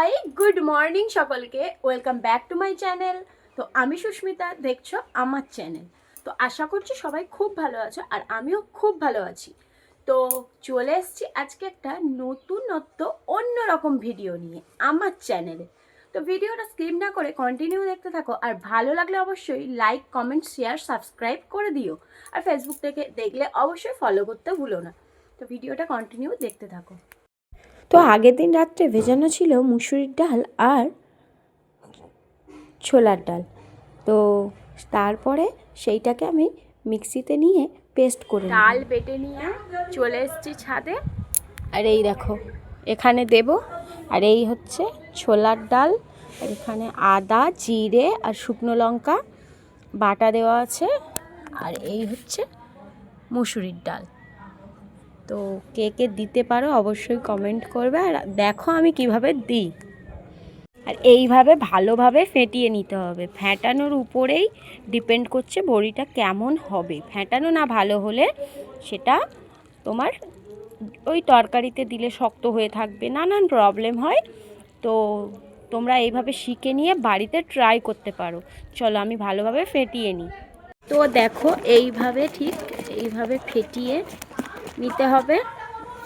Hi good morning সকলকে, welcome back to my channel. তো আমি সুস্মিতা, দেখছো আমার চ্যানেল। তো আশা করছি সবাই খুব ভালো আছো, আর আমিও খুব ভালো আছি। তো চলে এসেছি আজকে একটা নতুনত্ব অন্যরকম ভিডিও নিয়ে আমার চ্যানেলে। তো ভিডিওটা স্কিপ না করে কন্টিনিউ দেখতে থাকো, আর ভালো লাগলে অবশ্যই লাইক, কমেন্ট, শেয়ার, সাবস্ক্রাইব করে দিও। আর ফেসবুক থেকে দেখলে অবশ্যই ফলো করতে ভুলো না। তো ভিডিওটা কন্টিনিউ দেখতে থাকো। তো আগের দিন রাত্রে ভেজানো ছিল মুসুরির ডাল আর ছোলার ডাল। তো তারপরে সেইটাকে আমি মিক্সিতে নিয়ে পেস্ট করে ডাল বেটে নিয়ে চলে এসেছি ছাদে। আর এই দেখো এখানে দেব, আর এই হচ্ছে ছোলার ডাল, আর এখানে আদা, জিরে আর শুকনো লঙ্কা বাটা দেওয়া আছে, আর এই হচ্ছে মুসুরির ডাল। তো কে কে দিতে পারো অবশ্যই কমেন্ট করবে, আর দেখো আমি কিভাবে দিই। আর এইভাবে ভালোভাবে ফেটিয়ে নিতে হবে, ফেটানোর উপরেই ডিপেন্ড করছে বড়িটা কেমন হবে। ফেটানো না ভালো হলে সেটা তোমার ওই তরকারিতে দিলে শক্ত হয়ে থাকবে, নানান প্রবলেম হয়। তো তোমরা এইভাবে শিখে নিয়ে বাড়িতে ট্রাই করতে পারো। চলো আমি ভালোভাবে ফেটিয়ে নিই। তো দেখো এইভাবে, ঠিক এইভাবে ফেটিয়ে নিতে হবে।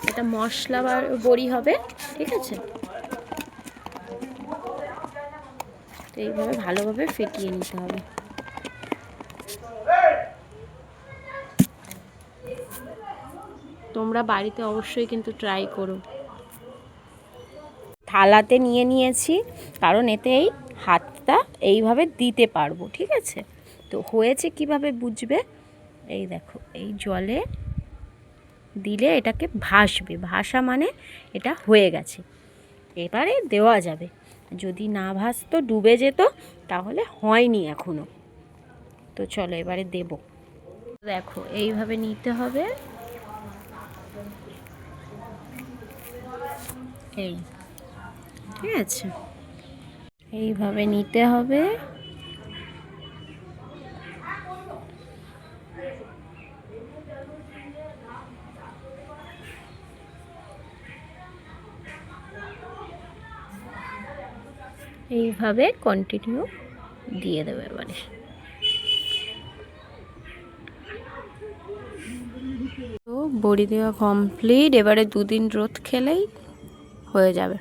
এটা মশলা বড়ি হবে, ঠিক আছে। তো এইভাবে ভালোভাবে ফেটিয়ে নিতে হবে। তোমরা বাড়িতে অবশ্যই কিন্তু ট্রাই করো। থালাতে নিয়ে নিয়েছি, কারণ এতে এই হাতটা এইভাবে দিতে পারবো, ঠিক আছে। তো হয়েছে কিভাবে বুঝবে, এই দেখো এই জলে দিলে এটাকে ভাসবে, ভাসা মানে এটা হয়ে গেছে, এবারে দেওয়া যাবে। যদি না ভাসতো, ডুবে যেত, তাহলে হয়নি এখনো। তো চলো এবারে দেব। দেখো এইভাবে নিতে হবে, এই ঠিক আছে, এইভাবে নিতে হবে। এইভাবে কন্টিনিউ দিয়ে দেবে এবারে। তো বড়ি দেওয়া কমপ্লিট, এবারে 2 দিন রোদ খেলেই হয়ে যাবে।